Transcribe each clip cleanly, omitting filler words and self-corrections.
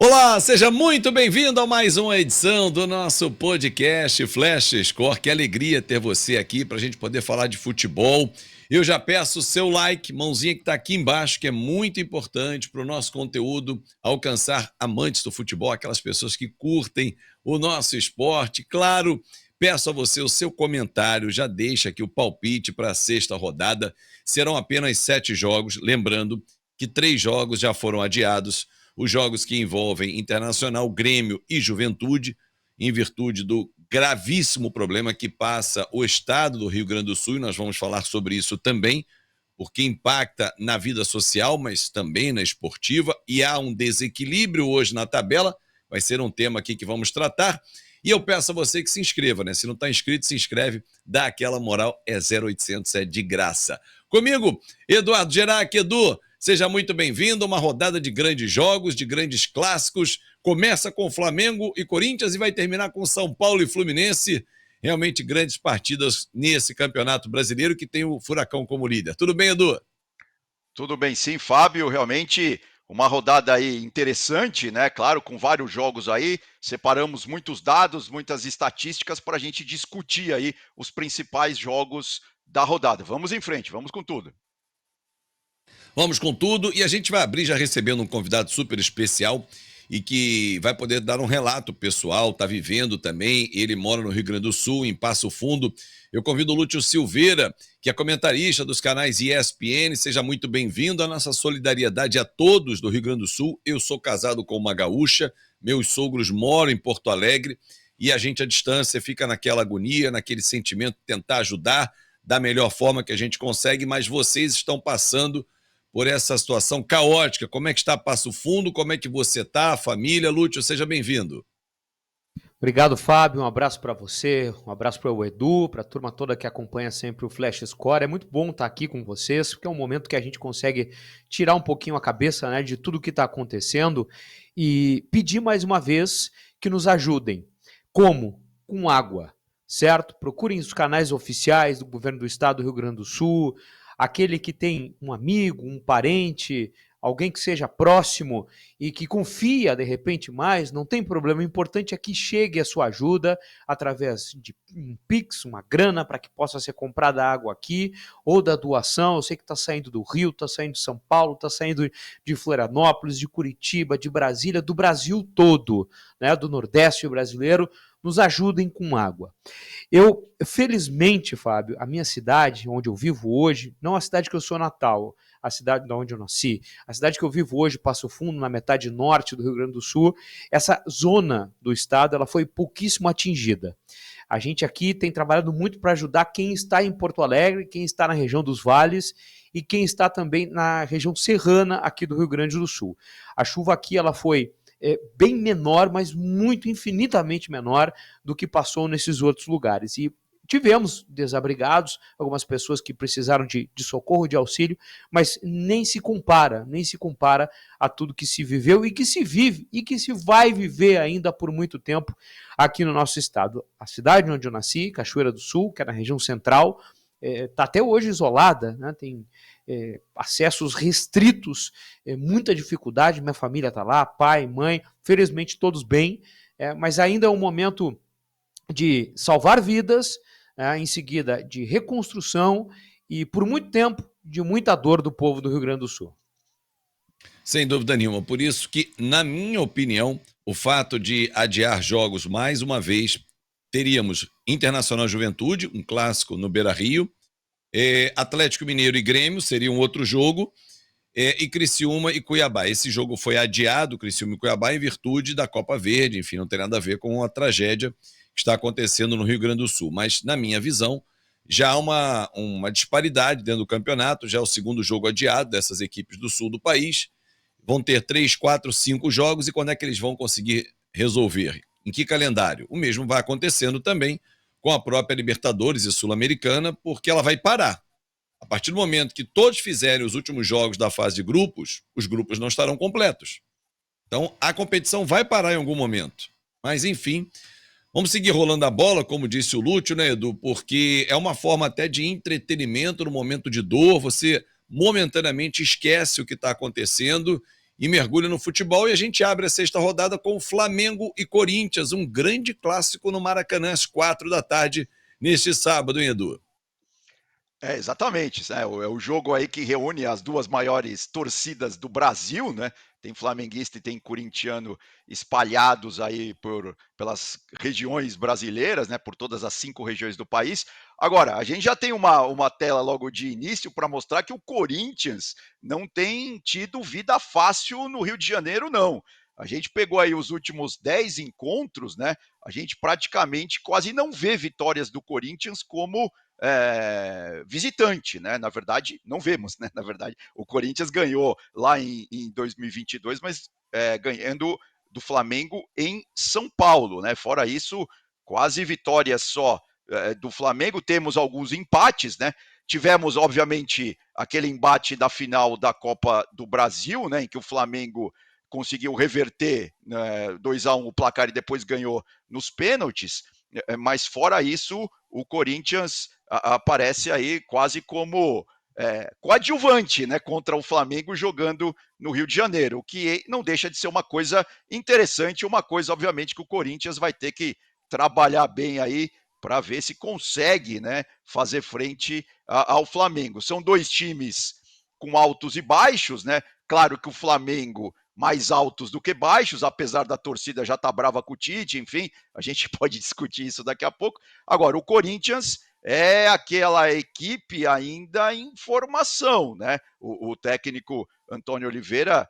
Olá, seja muito bem-vindo a mais uma edição do nosso podcast Flash Score. Que alegria ter você aqui para a gente poder falar de futebol. Eu já peço o seu like, mãozinha que está aqui embaixo, que é muito importante para o nosso conteúdo alcançar amantes do futebol, aquelas pessoas que curtem o nosso esporte. Claro, peço a você o seu comentário, já deixa aqui o palpite para a sexta rodada. Serão apenas 7 jogos, lembrando que 3 jogos já foram adiados. Os jogos que envolvem Internacional, Grêmio e Juventude, em virtude do gravíssimo problema que passa o estado do Rio Grande do Sul, e nós vamos falar sobre isso também, porque impacta na vida social, mas também na esportiva, e há um desequilíbrio hoje na tabela, vai ser um tema aqui que vamos tratar, e eu peço a você que se inscreva, né? Se não está inscrito, se inscreve, dá aquela moral, é 0800, é de graça. Comigo, Eduardo Gerac. Edu, seja muito bem-vindo, uma rodada de grandes jogos, de grandes clássicos, começa com Flamengo e Corinthians e vai terminar com São Paulo e Fluminense, realmente grandes partidas nesse campeonato brasileiro que tem o Furacão como líder. Tudo bem, Edu? Tudo bem, sim, Fábio. Realmente uma rodada aí interessante, né? Claro, com vários jogos aí. Separamos muitos dados, muitas estatísticas para a gente discutir aí os principais jogos da rodada. Vamos em frente, vamos com tudo. Vamos com tudo e a gente vai abrir já recebendo um convidado super especial e que vai poder dar um relato pessoal, tá vivendo também, ele mora no Rio Grande do Sul, em Passo Fundo. Eu convido o Lúcio Silveira, que é comentarista dos canais ESPN, seja muito bem-vindo. A nossa solidariedade a todos do Rio Grande do Sul. Eu sou casado com uma gaúcha, meus sogros moram em Porto Alegre e a gente à distância fica naquela agonia, naquele sentimento de tentar ajudar da melhor forma que a gente consegue, mas vocês estão passando por essa situação caótica. Como é que está Passo Fundo? Como é que você está? A família? Lúcio, seja bem-vindo. Obrigado, Fábio. Um abraço para você, um abraço para o Edu, para a turma toda que acompanha sempre o Flash Score. É muito bom estar aqui com vocês, porque é um momento que a gente consegue tirar um pouquinho a cabeça, né, de tudo que está acontecendo e pedir mais uma vez que nos ajudem. Como? Com água, certo? Procurem os canais oficiais do Governo do Estado do Rio Grande do Sul, aquele que tem um amigo, um parente, alguém que seja próximo e que confia de repente mais, não tem problema. O importante é que chegue a sua ajuda através de um Pix, uma grana para que possa ser comprada água aqui, ou da doação. Eu sei que está saindo do Rio, está saindo de São Paulo, está saindo de Florianópolis, de Curitiba, de Brasília, do Brasil todo, né, do Nordeste brasileiro. Nos ajudem com água. Eu, felizmente, Fábio, a minha cidade, onde eu vivo hoje, não a cidade que eu sou natal, a cidade de onde eu nasci, a cidade que eu vivo hoje, Passo Fundo, na metade norte do Rio Grande do Sul, essa zona do estado, ela foi pouquíssimo atingida. A gente aqui tem trabalhado muito para ajudar quem está em Porto Alegre, quem está na região dos vales e quem está também na região serrana aqui do Rio Grande do Sul. A chuva aqui ela foi bem menor, mas muito infinitamente menor do que passou nesses outros lugares. E tivemos desabrigados, algumas pessoas que precisaram de socorro, de auxílio, mas nem se compara a tudo que se viveu e que se vive e que se vai viver ainda por muito tempo aqui no nosso estado. A cidade onde eu nasci, Cachoeira do Sul, que é na região central, está até hoje isolada, né? Tem acessos restritos, muita dificuldade. Minha família está lá, pai, mãe, felizmente todos bem, mas ainda é um momento de salvar vidas, em seguida de reconstrução e, por muito tempo, de muita dor do povo do Rio Grande do Sul. Sem dúvida nenhuma. Por isso que, na minha opinião, o fato de adiar jogos mais uma vez, teríamos Internacional Juventude, um clássico no Beira-Rio, Atlético Mineiro e Grêmio seria um outro jogo, e Criciúma e Cuiabá. Esse jogo foi adiado, Criciúma e Cuiabá, em virtude da Copa Verde, enfim, não tem nada a ver com a tragédia que está acontecendo no Rio Grande do Sul. Mas, na minha visão, já há uma disparidade dentro do campeonato, já é o segundo jogo adiado dessas equipes do sul do país. Vão ter 3, 4, 5 jogos, e quando é que eles vão conseguir resolver? Em que calendário? O mesmo vai acontecendo também com a própria Libertadores e Sul-Americana, porque ela vai parar. A partir do momento que todos fizerem os últimos jogos da fase de grupos, os grupos não estarão completos. Então, a competição vai parar em algum momento. Mas, enfim, vamos seguir rolando a bola, como disse o Lúcio, né, Edu? Porque é uma forma até de entretenimento no momento de dor. Você momentaneamente esquece o que está acontecendo e mergulha no futebol. E a gente abre a sexta rodada com Flamengo e Corinthians, um grande clássico no Maracanã, às 4 da tarde, neste sábado, hein, Edu? Exatamente, é o jogo aí que reúne as duas maiores torcidas do Brasil, né? Tem flamenguista e tem corintiano espalhados aí pelas regiões brasileiras, né? Por todas as 5 regiões do país. Agora, a gente já tem uma tela logo de início para mostrar que o Corinthians não tem tido vida fácil no Rio de Janeiro, não. A gente pegou aí os últimos 10 encontros, né? A gente praticamente quase não vê vitórias do Corinthians como visitante, né? Na verdade, não vemos, né? Na verdade, o Corinthians ganhou lá em 2022, mas ganhando do Flamengo em São Paulo, né? Fora isso, quase vitórias só do Flamengo. Temos alguns empates, né? Tivemos, obviamente, aquele embate da final da Copa do Brasil, né? Em que o Flamengo conseguiu reverter 2-1 o placar e depois ganhou nos pênaltis. Mas fora isso, o Corinthians aparece aí quase como coadjuvante, né, contra o Flamengo jogando no Rio de Janeiro, o que não deixa de ser uma coisa interessante, uma coisa, obviamente, que o Corinthians vai ter que trabalhar bem aí para ver se consegue, né, fazer frente ao Flamengo. São dois times com altos e baixos, né? Claro que o Flamengo mais altos do que baixos, apesar da torcida já estar brava com o Tite, enfim, a gente pode discutir isso daqui a pouco. Agora, o Corinthians é aquela equipe ainda em formação, né? O técnico Antônio Oliveira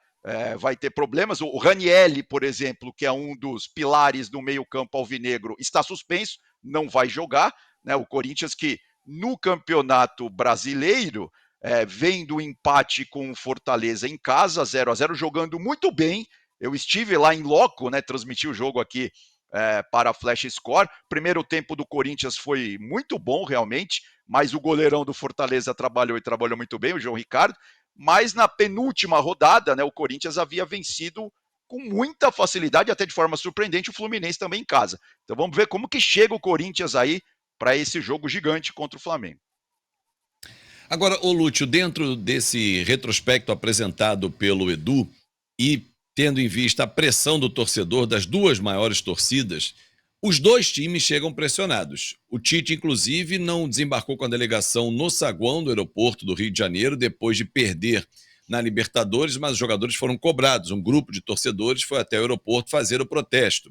vai ter problemas. O Ranielli, por exemplo, que é um dos pilares do meio-campo alvinegro, está suspenso, não vai jogar, né? O Corinthians que no Campeonato Brasileiro vem do empate com o Fortaleza em casa, 0-0, jogando muito bem. Eu estive lá em loco, né? Transmiti o jogo aqui para a Flash Score. Primeiro tempo do Corinthians foi muito bom, realmente, mas o goleirão do Fortaleza trabalhou muito bem, o João Ricardo. Mas na penúltima rodada, né, o Corinthians havia vencido com muita facilidade, até de forma surpreendente, o Fluminense também em casa. Então vamos ver como que chega o Corinthians aí para esse jogo gigante contra o Flamengo. Agora, ô Lúcio, dentro desse retrospecto apresentado pelo Edu e tendo em vista a pressão do torcedor das duas maiores torcidas, os dois times chegam pressionados. O Tite, inclusive, não desembarcou com a delegação no saguão do aeroporto do Rio de Janeiro depois de perder na Libertadores, mas os jogadores foram cobrados. Um grupo de torcedores foi até o aeroporto fazer o protesto.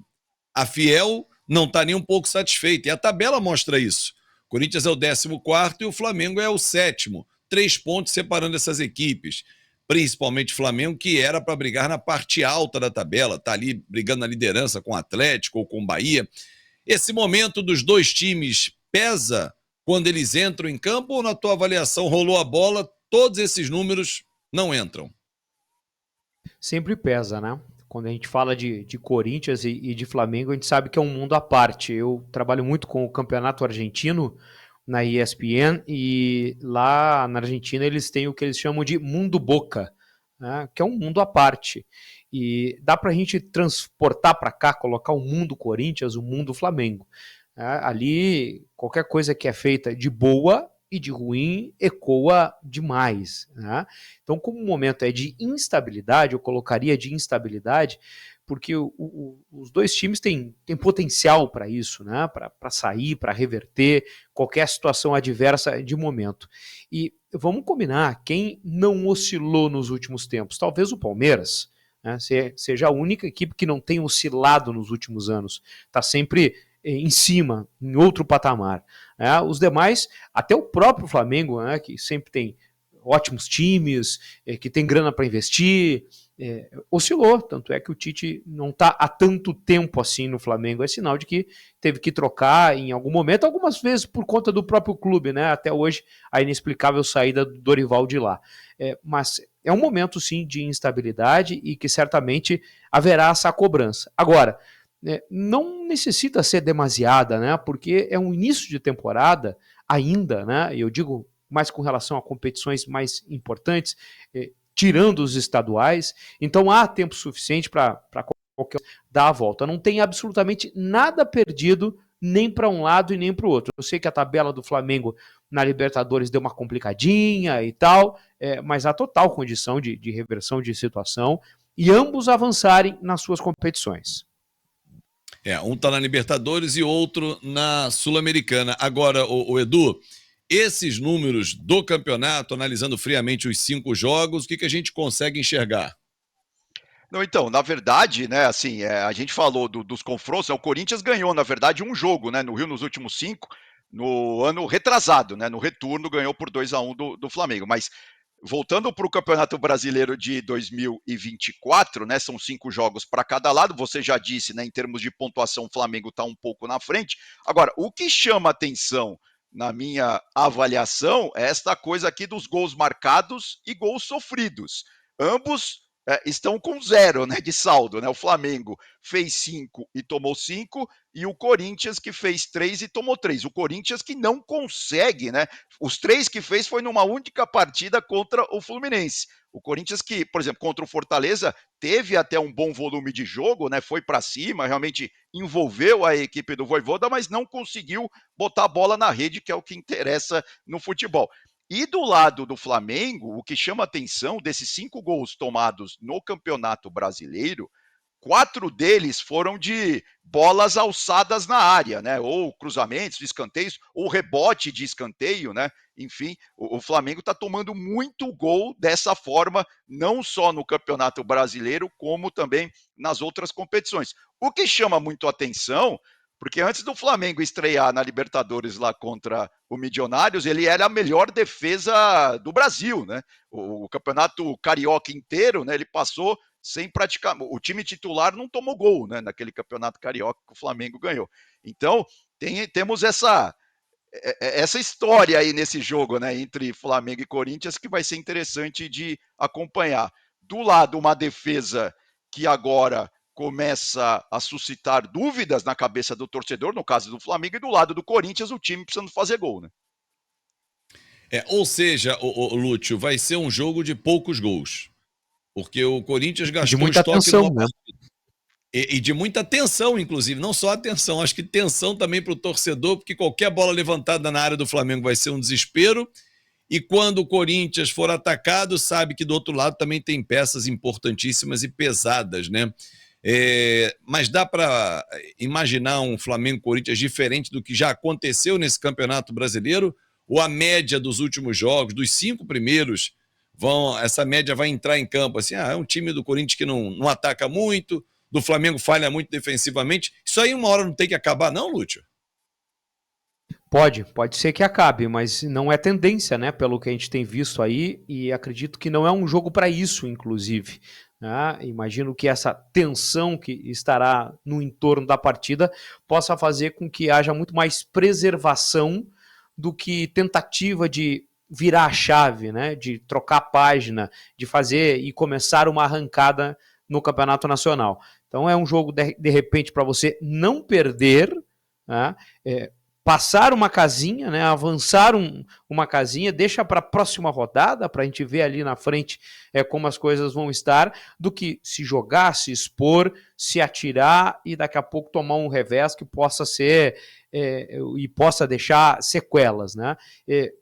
A Fiel não está nem um pouco satisfeita, e a tabela mostra isso. O Corinthians é o 14º e o Flamengo é o 7º. 3 pontos separando essas equipes. Principalmente o Flamengo, que era para brigar na parte alta da tabela, está ali brigando na liderança com o Atlético ou com o Bahia. Esse momento dos dois times pesa quando eles entram em campo ou na tua avaliação rolou a bola, todos esses números não entram? Sempre pesa, né? Quando a gente fala de Corinthians e de Flamengo, a gente sabe que é um mundo à parte. Eu trabalho muito com o campeonato argentino na ESPN e lá na Argentina eles têm o que eles chamam de mundo boca, né? Que é um mundo à parte. E dá para a gente transportar para cá, colocar o mundo Corinthians, o mundo Flamengo. Ali, qualquer coisa que é feita de boa e de ruim ecoa demais, né? Então, como o momento é de instabilidade, eu colocaria de instabilidade, porque os dois times têm potencial para isso, né? Para sair, para reverter qualquer situação adversa de momento. E vamos combinar, quem não oscilou nos últimos tempos? Talvez o Palmeiras, né? Seja a única equipe que não tem oscilado nos últimos anos. Está sempre em cima, em outro patamar. Os demais, até o próprio Flamengo, né, que sempre tem ótimos times, que tem grana para investir, oscilou, tanto é que o Tite não está há tanto tempo assim no Flamengo, é sinal de que teve que trocar em algum momento, algumas vezes por conta do próprio clube, né, até hoje a inexplicável saída do Dorival de lá. Mas é um momento sim de instabilidade e que certamente haverá essa cobrança. Agora, não necessita ser demasiada, né? Porque é um início de temporada ainda, né? Eu digo mais com relação a competições mais importantes, tirando os estaduais, então há tempo suficiente para qualquer dar a volta. Não tem absolutamente nada perdido, nem para um lado e nem para o outro. Eu sei que a tabela do Flamengo na Libertadores deu uma complicadinha e tal, mas há total condição de reversão de situação. e ambos avançarem nas suas competições. Um está na Libertadores e outro na Sul-Americana. Agora, o Edu, esses números do campeonato, analisando friamente os 5 jogos, o que a gente consegue enxergar? Não, então, na verdade, né, assim, a gente falou dos confrontos, o Corinthians ganhou, na verdade, um jogo, né, no Rio nos últimos 5, no ano retrasado, né, no retorno ganhou por 2-1 do Flamengo, mas voltando para o Campeonato Brasileiro de 2024, né, são 5 jogos para cada lado, você já disse, né, em termos de pontuação, o Flamengo está um pouco na frente. Agora, o que chama atenção na minha avaliação é esta coisa aqui dos gols marcados e gols sofridos. Ambos estão com 0, né, de saldo, né? O Flamengo fez 5 e tomou 5, e o Corinthians que fez 3 e tomou 3. O Corinthians que não consegue, né? Os 3 que fez foi numa única partida contra o Fluminense. O Corinthians que, por exemplo, contra o Fortaleza, teve até um bom volume de jogo, né? Foi para cima, realmente envolveu a equipe do Vojvoda, mas não conseguiu botar a bola na rede, que é o que interessa no futebol. E do lado do Flamengo, o que chama atenção desses 5 gols tomados no Campeonato Brasileiro, 4 deles foram de bolas alçadas na área, né? Ou cruzamentos, escanteios, ou rebote de escanteio, né? Enfim, o Flamengo está tomando muito gol dessa forma, não só no Campeonato Brasileiro, como também nas outras competições. O que chama muito atenção, porque antes do Flamengo estrear na Libertadores lá contra o Milionários, ele era a melhor defesa do Brasil, né? O campeonato carioca inteiro, né? Ele passou sem praticar. O time titular não tomou gol, né? Naquele campeonato carioca que o Flamengo ganhou. Então, temos essa história aí nesse jogo, né? Entre Flamengo e Corinthians, que vai ser interessante de acompanhar. Do lado, uma defesa que agora começa a suscitar dúvidas na cabeça do torcedor, no caso do Flamengo, e do lado do Corinthians, o time precisando fazer gol, né? Ou seja, o Lúcio, vai ser um jogo de poucos gols. Porque o Corinthians gastou de muita estoque atenção, numa né? E de muita tensão, inclusive. Não só atenção, acho que tensão também para o torcedor, porque qualquer bola levantada na área do Flamengo vai ser um desespero. E quando o Corinthians for atacado, sabe que do outro lado também tem peças importantíssimas e pesadas, né? Mas dá para imaginar um Flamengo-Corinthians diferente do que já aconteceu nesse Campeonato Brasileiro? Ou a média dos últimos jogos, dos 5 primeiros, essa média vai entrar em campo? Assim, é um time do Corinthians que não ataca muito, do Flamengo falha muito defensivamente. Isso aí uma hora não tem que acabar, não, Lúcio? Pode ser que acabe, mas não é tendência, né? Pelo que a gente tem visto aí, e acredito que não é um jogo para isso, inclusive. Né? Imagino que essa tensão que estará no entorno da partida possa fazer com que haja muito mais preservação do que tentativa de virar a chave, né? De trocar a página, de fazer e começar uma arrancada no Campeonato Nacional. Então é um jogo, de repente, para você não perder, né? Passar uma casinha, né, avançar uma casinha, deixa para a próxima rodada, para a gente ver ali na frente como as coisas vão estar, do que se jogar, se expor, se atirar e daqui a pouco tomar um revés que possa ser e possa deixar sequelas, né?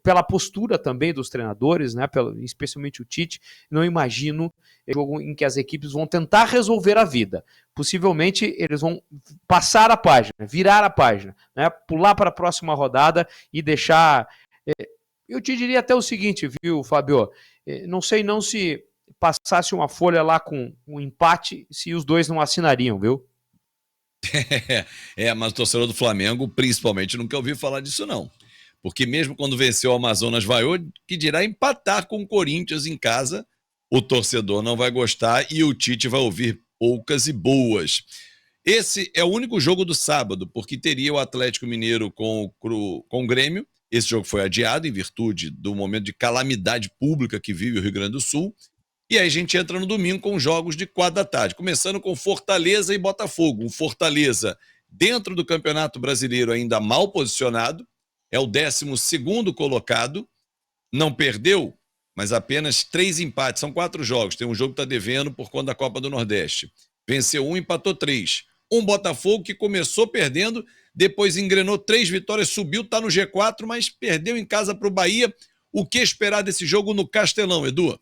Pela postura também dos treinadores, né, especialmente o Tite, não imagino jogo em que as equipes vão tentar resolver a vida. Possivelmente eles vão passar a página, virar a página, né? Pular para a próxima rodada e deixar... Eu te diria até o seguinte, viu, Fábio? Não sei não se passasse uma folha lá com um empate, se os dois não assinariam, viu? Mas o torcedor do Flamengo, principalmente, nunca ouviu falar disso, não. Porque mesmo quando venceu o Amazonas vaiou, que dirá empatar com o Corinthians em casa, o torcedor não vai gostar e o Tite vai ouvir poucas e boas. Esse é o único jogo do sábado, porque teria o Atlético Mineiro com o Grêmio. Esse jogo foi adiado em virtude do momento de calamidade pública que vive o Rio Grande do Sul. E aí a gente entra no domingo com jogos de 4h, começando com Fortaleza e Botafogo. Um Fortaleza dentro do Campeonato Brasileiro ainda mal posicionado, é o 12º colocado, não perdeu, mas apenas 3 empates, são 4 jogos. Tem um jogo que está devendo por conta da Copa do Nordeste. Venceu 1, empatou 3. Um Botafogo que começou perdendo, depois engrenou 3 vitórias, subiu, está no G4, mas perdeu em casa para o Bahia. O que esperar desse jogo no Castelão, Edu?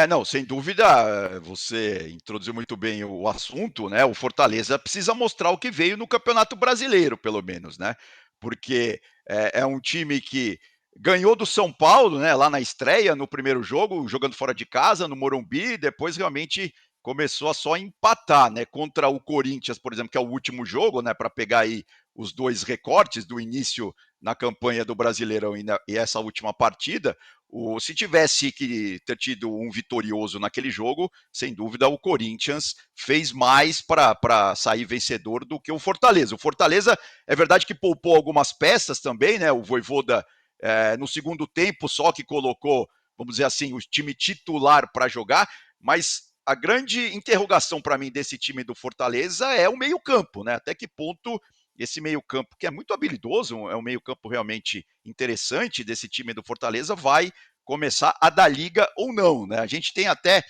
Não, sem dúvida, você introduziu muito bem o assunto, né? O Fortaleza precisa mostrar o que veio no Campeonato Brasileiro, pelo menos, né? Porque é um time que ganhou do São Paulo, né? Lá na estreia, no primeiro jogo, jogando fora de casa, no Morumbi, depois realmente começou a só empatar, né? Contra o Corinthians, por exemplo, que é o último jogo, né? Para pegar aí os dois recortes do início na campanha do Brasileirão e essa última partida. Se tivesse que ter tido um vitorioso naquele jogo, sem dúvida o Corinthians fez mais para sair vencedor do que o Fortaleza. O Fortaleza, é verdade que poupou algumas peças também, né? O Vojvoda, no segundo tempo, só que colocou, vamos dizer assim, o time titular para jogar, mas a grande interrogação para mim desse time do Fortaleza é o meio-campo, né? Até que ponto esse meio-campo, que é muito habilidoso, é um meio-campo realmente interessante desse time do Fortaleza, vai começar a dar liga ou não, né? A gente tem até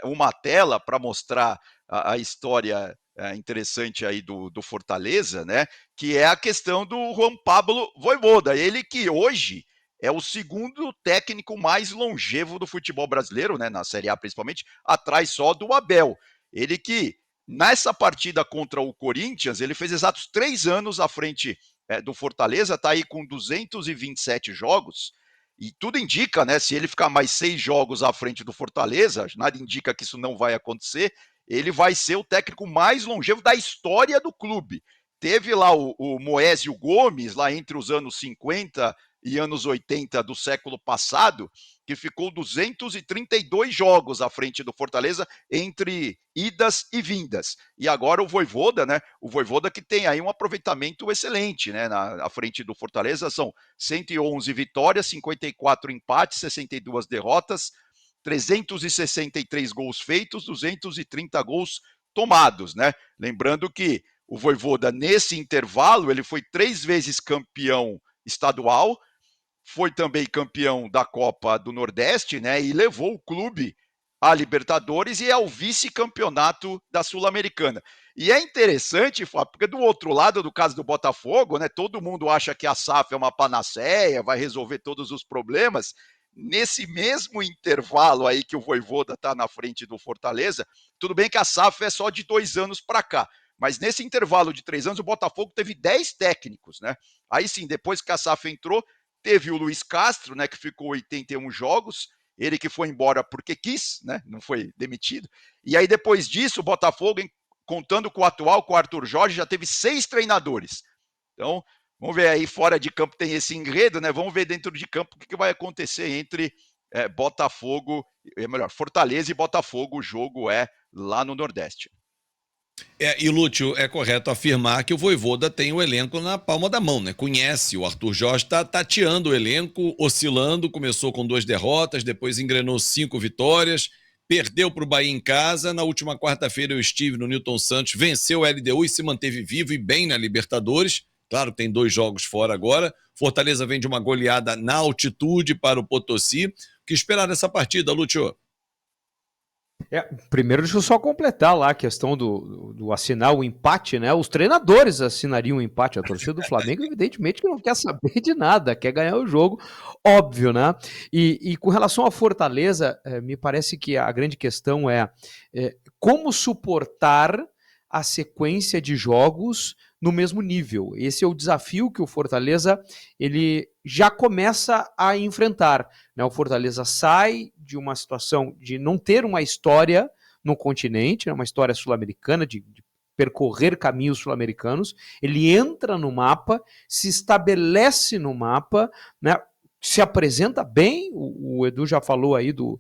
uma tela para mostrar a história interessante aí do Fortaleza, né? Que é a questão do Juan Pablo Vojvoda, ele que hoje é o segundo técnico mais longevo do futebol brasileiro, né? Na Série A principalmente, atrás só do Abel. Ele que nessa partida contra o Corinthians, ele fez exatos 3 anos à frente do Fortaleza, está aí com 227 jogos, e tudo indica, né? Se ele ficar mais 6 jogos à frente do Fortaleza, nada indica que isso não vai acontecer, ele vai ser o técnico mais longevo da história do clube. Teve lá o Moésio Gomes, lá entre os anos 50 e anos 80 do século passado, que ficou 232 jogos à frente do Fortaleza entre idas e vindas. E agora o Vojvoda, né? O Vojvoda que tem aí um aproveitamento excelente, né? À frente do Fortaleza são 111 vitórias, 54 empates, 62 derrotas, 363 gols feitos, 230 gols tomados, né? Lembrando que o Vojvoda, nesse intervalo, ele foi 3 vezes campeão estadual, foi também campeão da Copa do Nordeste, né? E levou o clube à Libertadores e ao vice-campeonato da Sul-Americana. E é interessante, Fábio, porque do outro lado, do caso do Botafogo, né? Todo mundo acha que a SAF é uma panaceia, vai resolver todos os problemas. Nesse mesmo intervalo aí que o Vojvoda está na frente do Fortaleza, tudo bem que a SAF é só de 2 anos para cá, mas nesse intervalo de 3 anos, o Botafogo teve 10 técnicos, né? Aí sim, depois que a SAF entrou, teve o Luiz Castro, né, que ficou 81 jogos, ele que foi embora porque quis, né, não foi demitido. E aí depois disso, o Botafogo, contando com o atual, com o Arthur Jorge, já teve 6 treinadores. Então, vamos ver aí, fora de campo tem esse enredo, né? Vamos ver dentro de campo o que vai acontecer entre Botafogo, melhor, Fortaleza e Botafogo. O jogo é lá no Nordeste. E Lúcio, é correto afirmar que o Vojvoda tem o elenco na palma da mão, né? Conhece, o Arthur Jorge está tateando o elenco, oscilando, começou com 2 derrotas, depois engrenou 5 vitórias, perdeu para o Bahia em casa, na última quarta-feira eu estive no Newton Santos, venceu o LDU e se manteve vivo e bem na Libertadores, claro, tem 2 jogos fora agora, Fortaleza vem de uma goleada na altitude para o Potosí, o que esperar dessa partida, Lúcio? Primeiro, deixa eu só completar lá a questão do assinar o empate, né? Os treinadores assinariam o empate. A torcida do Flamengo, evidentemente, que não quer saber de nada, quer ganhar o jogo, óbvio, né? E com relação à Fortaleza, me parece que a grande questão é como suportar a sequência de jogos no mesmo nível. Esse é o desafio que o Fortaleza ele já começa a enfrentar, né? O Fortaleza sai de uma situação de não ter uma história no continente, uma história sul-americana, de percorrer caminhos sul-americanos, ele entra no mapa, se estabelece no mapa, né? Se apresenta bem, o Edu já falou aí do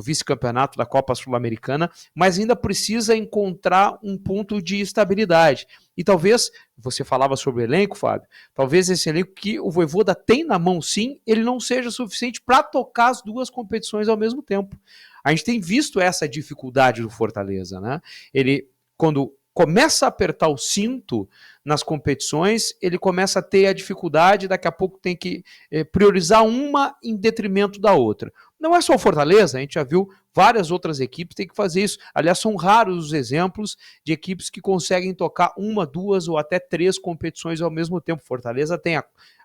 vice-campeonato da Copa Sul-Americana, mas ainda precisa encontrar um ponto de estabilidade. E talvez, você falava sobre o elenco, Fábio, talvez esse elenco que o Vojvoda tem na mão sim, ele não seja suficiente para tocar as 2 competições ao mesmo tempo. A gente tem visto essa dificuldade do Fortaleza, né? Ele, quando começa a apertar o cinto nas competições, ele começa a ter a dificuldade, daqui a pouco tem que priorizar uma em detrimento da outra. Não é só o Fortaleza, a gente já viu várias outras equipes ter que fazer isso. Aliás, são raros os exemplos de equipes que conseguem tocar 1, 2 ou até 3 competições ao mesmo tempo. Fortaleza tem a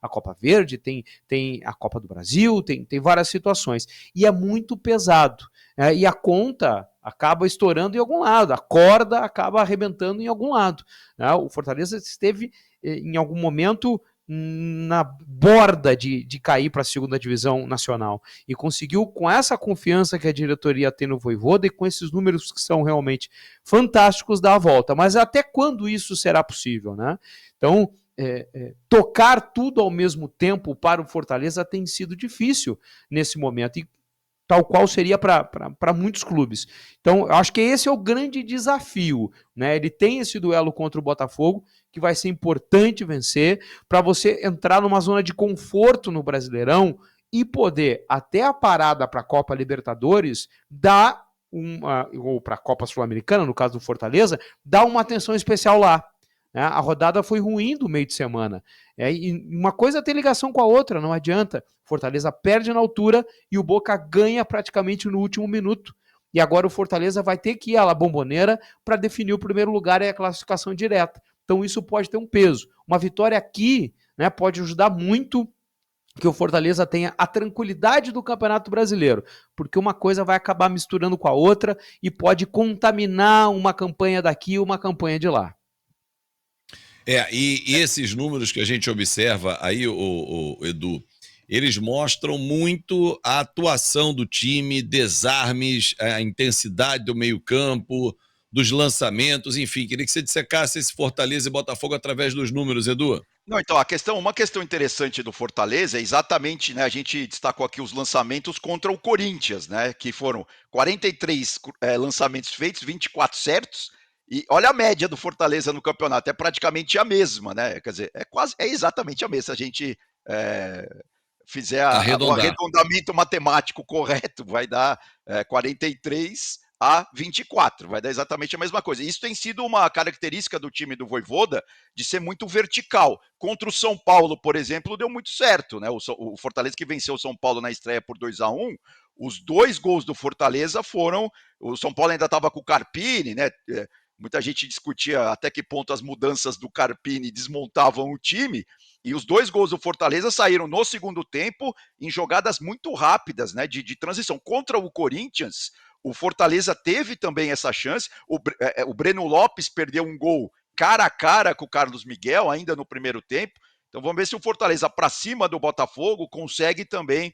Copa Verde, tem a Copa do Brasil, tem várias situações. E é muito pesado. E a conta acaba estourando em algum lado, a corda acaba arrebentando em algum lado. O Fortaleza esteve, em algum momento, na borda de cair para a segunda divisão nacional e conseguiu, com essa confiança que a diretoria tem no Vojvoda e com esses números que são realmente fantásticos, dar a volta. Mas até quando isso será possível, né? Então, tocar tudo ao mesmo tempo para o Fortaleza tem sido difícil nesse momento, e tal qual seria para muitos clubes. Então, eu acho que esse é o grande desafio, né? Ele tem esse duelo contra o Botafogo, que vai ser importante vencer, para você entrar numa zona de conforto no Brasileirão e poder, até a parada para a Copa Libertadores, dar ou para a Copa Sul-Americana, no caso do Fortaleza, dar uma atenção especial lá. A rodada foi ruim do meio de semana. E uma coisa tem ligação com a outra, não adianta. Fortaleza perde na altura e o Boca ganha praticamente no último minuto. E agora o Fortaleza vai ter que ir à La Bombonera para definir o primeiro lugar e a classificação direta. Então isso pode ter um peso. Uma vitória aqui, né, pode ajudar muito que o Fortaleza tenha a tranquilidade do Campeonato Brasileiro, porque uma coisa vai acabar misturando com a outra e pode contaminar uma campanha daqui e uma campanha de lá. E esses números que a gente observa aí, o Edu, eles mostram muito a atuação do time, desarmes, a intensidade do meio-campo, dos lançamentos, enfim. Queria que você dissecasse esse Fortaleza e Botafogo através dos números, Edu. Não, então, uma questão interessante do Fortaleza é exatamente, né, a gente destacou aqui os lançamentos contra o Corinthians, né, que foram 43 lançamentos feitos, 24 certos, e olha a média do Fortaleza no campeonato, é praticamente a mesma, né, quer dizer, é exatamente a mesma, se a gente fizer o arredondamento matemático correto, vai dar 43 a 24, vai dar exatamente a mesma coisa. Isso tem sido uma característica do time do Vojvoda, de ser muito vertical. Contra o São Paulo, por exemplo, deu muito certo, né? O Fortaleza, que venceu o São Paulo na estreia por 2-1, os 2 gols do Fortaleza foram... O São Paulo ainda estava com o Carpini, né? Muita gente discutia até que ponto as mudanças do Carpini desmontavam o time, e os 2 gols do Fortaleza saíram no segundo tempo em jogadas muito rápidas, né, de transição. Contra o Corinthians, o Fortaleza teve também essa chance, o Breno Lopes perdeu um gol cara a cara com o Carlos Miguel, ainda no primeiro tempo. Então vamos ver se o Fortaleza, para cima do Botafogo, consegue também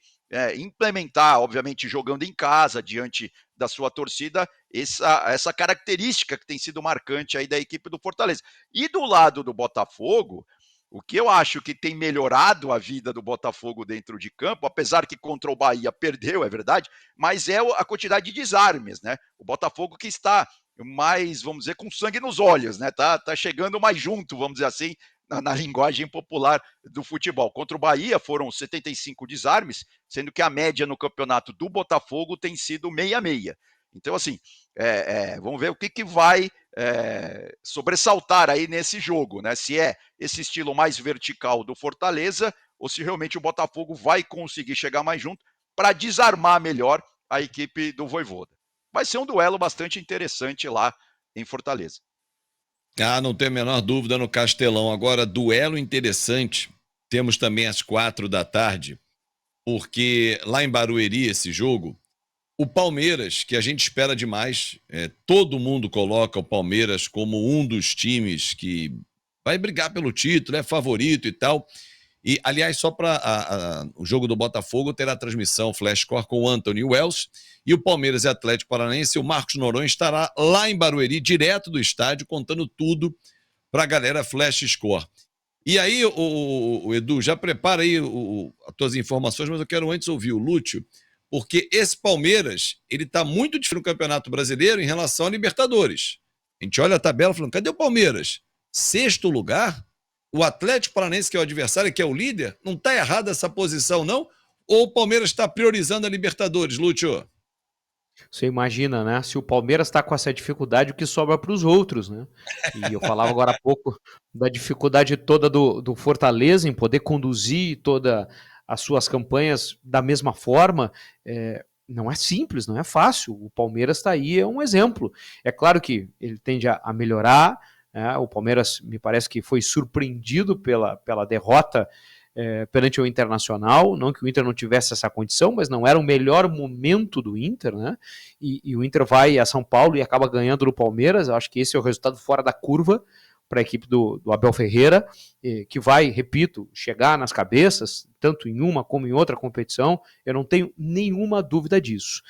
implementar, obviamente jogando em casa, diante da sua torcida, essa característica que tem sido marcante aí da equipe do Fortaleza. E do lado do Botafogo, o que eu acho que tem melhorado a vida do Botafogo dentro de campo, apesar que contra o Bahia perdeu, é verdade, mas é a quantidade de desarmes, né? O Botafogo que está mais, vamos dizer, com sangue nos olhos, né? Tá chegando mais junto, vamos dizer assim, na linguagem popular do futebol. Contra o Bahia foram 75 desarmes, sendo que a média no campeonato do Botafogo tem sido 6-6. Então, assim, vamos ver o que vai sobressaltar aí nesse jogo, né? Se é esse estilo mais vertical do Fortaleza ou se realmente o Botafogo vai conseguir chegar mais junto para desarmar melhor a equipe do Vojvoda. Vai ser um duelo bastante interessante lá em Fortaleza. Não tem a menor dúvida no Castelão. Agora, duelo interessante, temos também às 16h, porque lá em Barueri, esse jogo, o Palmeiras, que a gente espera demais, todo mundo coloca o Palmeiras como um dos times que vai brigar pelo título, é favorito e tal. E, aliás, só para o jogo do Botafogo terá transmissão Flash Score com o Anthony Wells, e o Palmeiras e Atlético Paranaense, o Marcos Noronha estará lá em Barueri, direto do estádio, contando tudo para a galera Flash Score. E aí, o Edu, já prepara aí as tuas informações, mas eu quero antes ouvir o Lúcio, porque esse Palmeiras, ele está muito diferente no Campeonato Brasileiro em relação à Libertadores. A gente olha a tabela falando, cadê o Palmeiras? 6º lugar? O Atlético Paranaense, que é o adversário, que é o líder, não está errada essa posição, não? Ou o Palmeiras está priorizando a Libertadores, Lúcio? Você imagina, né? Se o Palmeiras está com essa dificuldade, o que sobra para os outros, né? E eu falava agora há pouco da dificuldade toda do Fortaleza em poder conduzir todas as suas campanhas da mesma forma. não é simples, não é fácil. O Palmeiras está aí, é um exemplo. É claro que ele tende a melhorar, né? O Palmeiras me parece que foi surpreendido pela derrota perante o Internacional, não que o Inter não tivesse essa condição, mas não era o melhor momento do Inter, né? E o Inter vai a São Paulo e acaba ganhando do Palmeiras. Eu acho que esse é o resultado fora da curva para a equipe do Abel Ferreira, que vai, repito, chegar nas cabeças, tanto em uma como em outra competição, eu não tenho nenhuma dúvida disso.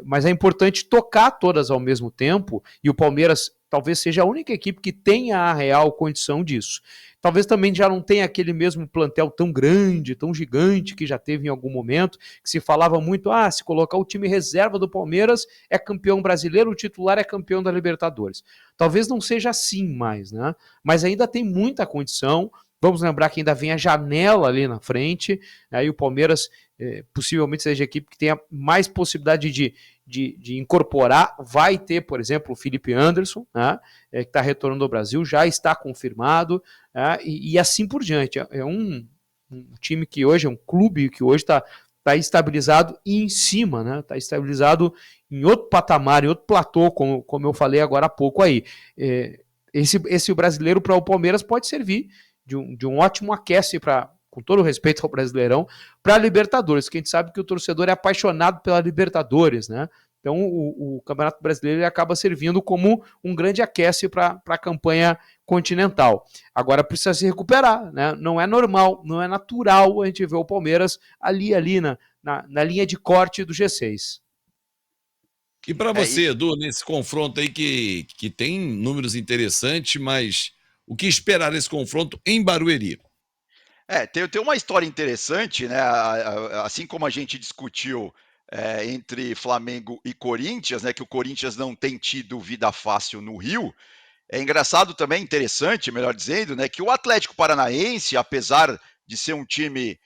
Mas é importante tocar todas ao mesmo tempo, e o Palmeiras talvez seja a única equipe que tenha a real condição disso. Talvez também já não tenha aquele mesmo plantel tão grande, tão gigante que já teve em algum momento, que se falava muito, se colocar o time reserva do Palmeiras é campeão brasileiro, o titular é campeão da Libertadores. Talvez não seja assim mais, né? Mas ainda tem muita condição. Vamos lembrar que ainda vem a janela ali na frente, aí o Palmeiras possivelmente seja a equipe que tenha mais possibilidade de incorporar. Vai ter, por exemplo, o Felipe Anderson, né, que está retornando ao Brasil, já está confirmado, e assim por diante. É um time que hoje, é um clube que hoje está estabilizado e em cima, né? Está estabilizado em outro patamar, em outro platô, como eu falei agora há pouco aí. Esse brasileiro para o Palmeiras pode servir de um ótimo aquece para, com todo o respeito ao Brasileirão, para a Libertadores, que a gente sabe que o torcedor é apaixonado pela Libertadores, né? Então o Campeonato Brasileiro acaba servindo como um grande aquece para a campanha continental. Agora precisa se recuperar, né? Não é normal, não é natural a gente ver o Palmeiras ali na linha de corte do G6. E para você, Edu, nesse confronto aí que tem números interessantes, mas o que esperar desse confronto em Barueri? Tem uma história interessante, né? Assim como a gente discutiu entre Flamengo e Corinthians, né? Que o Corinthians não tem tido vida fácil no Rio. É engraçado também, interessante, melhor dizendo, né? Que o Atlético Paranaense, apesar de ser um time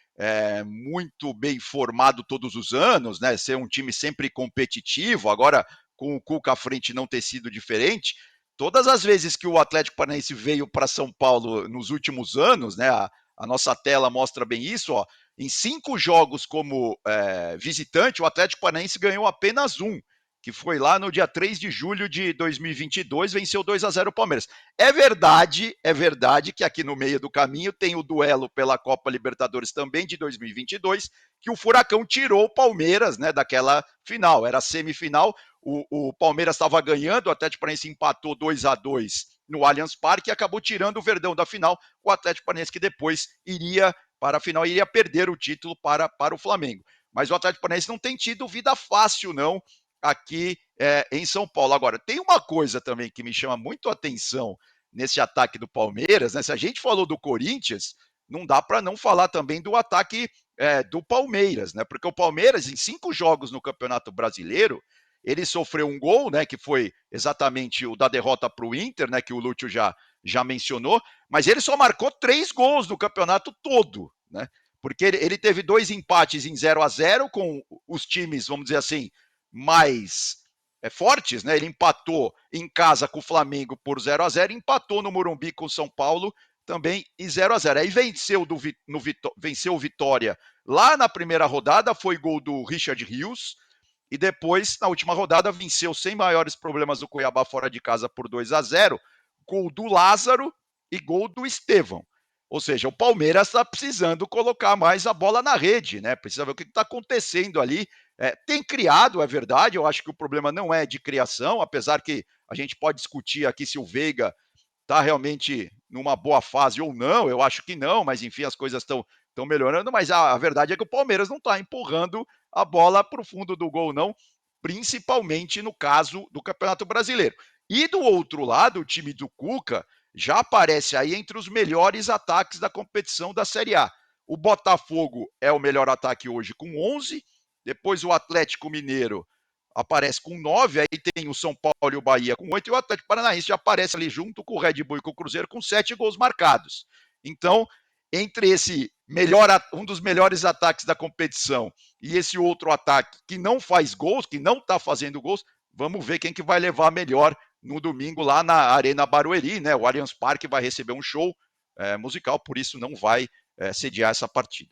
muito bem formado todos os anos, né? Ser um time sempre competitivo, agora com o Cuca à frente não ter sido diferente. Todas as vezes que o Atlético Paranaense veio para São Paulo nos últimos anos, né? A nossa tela mostra bem isso, ó. Em 5 jogos como visitante, o Atlético Paranaense ganhou apenas um, que foi lá no dia 3 de julho de 2022, venceu 2-0 o Palmeiras. É verdade que aqui no meio do caminho tem o duelo pela Copa Libertadores também de 2022, que o Furacão tirou o Palmeiras, né, daquela final, era semifinal, o Palmeiras estava ganhando, o Atlético Paranaense empatou 2-2 no Allianz Parque e acabou tirando o Verdão da final, o Atlético Paranaense que depois iria para a final, iria perder o título para o Flamengo. Mas o Atlético Paranaense não tem tido vida fácil, não, aqui em São Paulo. Agora, tem uma coisa também que me chama muito a atenção nesse ataque do Palmeiras, né? Se a gente falou do Corinthians, não dá para não falar também do ataque do Palmeiras, né? Porque o Palmeiras, em 5 jogos no Campeonato Brasileiro, ele sofreu um gol, né? Que foi exatamente o da derrota para o Inter, né? Que o Lúcio já mencionou, mas ele só marcou 3 gols no campeonato todo, né? Porque ele teve 2 empates em 0-0 com os times, vamos dizer assim, mais fortes, né? Ele empatou em casa com o Flamengo por 0-0, empatou no Morumbi com o São Paulo também em 0-0. Aí venceu o Vitória lá na primeira rodada, foi gol do Richard Rios, e depois, na última rodada, venceu sem maiores problemas o Cuiabá fora de casa por 2-0, gol do Lázaro e gol do Estevão. Ou seja, o Palmeiras está precisando colocar mais a bola na rede, né? Precisa ver o que está acontecendo ali. Tem criado, é verdade, eu acho que o problema não é de criação, apesar que a gente pode discutir aqui se o Veiga está realmente numa boa fase ou não, eu acho que não, mas enfim, as coisas estão melhorando, mas a verdade é que o Palmeiras não está empurrando a bola para o fundo do gol, não, principalmente no caso do Campeonato Brasileiro. E do outro lado, o time do Cuca já aparece aí entre os melhores ataques da competição da Série A. O Botafogo é o melhor ataque hoje com 11, depois o Atlético Mineiro aparece com 9, aí tem o São Paulo e o Bahia com 8, e o Atlético Paranaense já aparece ali junto com o Red Bull e com o Cruzeiro com 7 gols marcados. Então, entre esse um dos melhores ataques da competição e esse outro ataque que não faz gols, que não está fazendo gols, vamos ver quem que vai levar melhor no domingo lá na Arena Barueri, né? O Allianz Parque vai receber um show musical, por isso não vai sediar essa partida.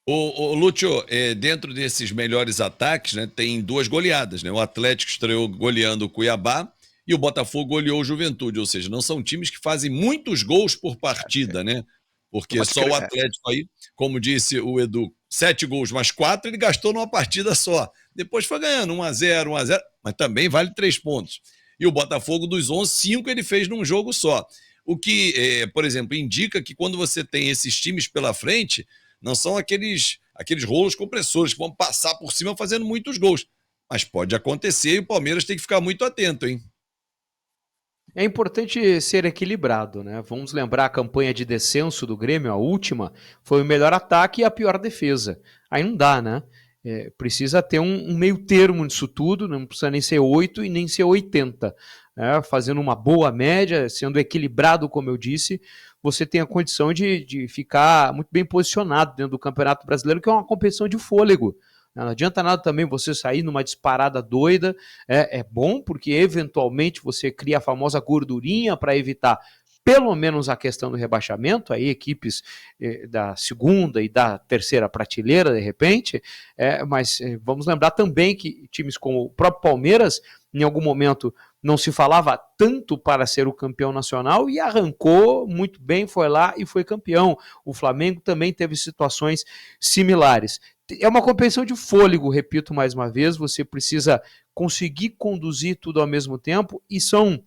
O Lúcio, dentro desses melhores ataques, né, tem duas goleadas, né? O Atlético estreou goleando o Cuiabá e o Botafogo goleou o Juventude, ou seja, não são times que fazem muitos gols por partida, né? Porque Uma só o Atlético aí, como disse o Edu, 7 gols mais 4 ele gastou numa partida só. Depois foi ganhando 1-0, 1-0, mas também vale 3 pontos. E o Botafogo, dos 11, 5 ele fez num jogo só. O que, por exemplo, indica que quando você tem esses times pela frente, não são aqueles rolos compressores que vão passar por cima fazendo muitos gols. Mas pode acontecer e o Palmeiras tem que ficar muito atento, hein? É importante ser equilibrado, né? Vamos lembrar a campanha de descenso do Grêmio, a última, foi o melhor ataque e a pior defesa. Aí não dá, né? Precisa ter um meio termo nisso tudo, não precisa nem ser 8 e nem ser 80. Né? Fazendo uma boa média, sendo equilibrado, como eu disse, você tem a condição de ficar muito bem posicionado dentro do Campeonato Brasileiro, que é uma competição de fôlego. Não adianta nada também você sair numa disparada doida. É bom porque eventualmente você cria a famosa gordurinha para evitar pelo menos a questão do rebaixamento, aí equipes da segunda e da terceira prateleira, de repente, mas vamos lembrar também que times como o próprio Palmeiras, em algum momento não se falava tanto para ser o campeão nacional e arrancou muito bem, foi lá e foi campeão. O Flamengo também teve situações similares. É uma competição de fôlego, repito mais uma vez, você precisa conseguir conduzir tudo ao mesmo tempo e são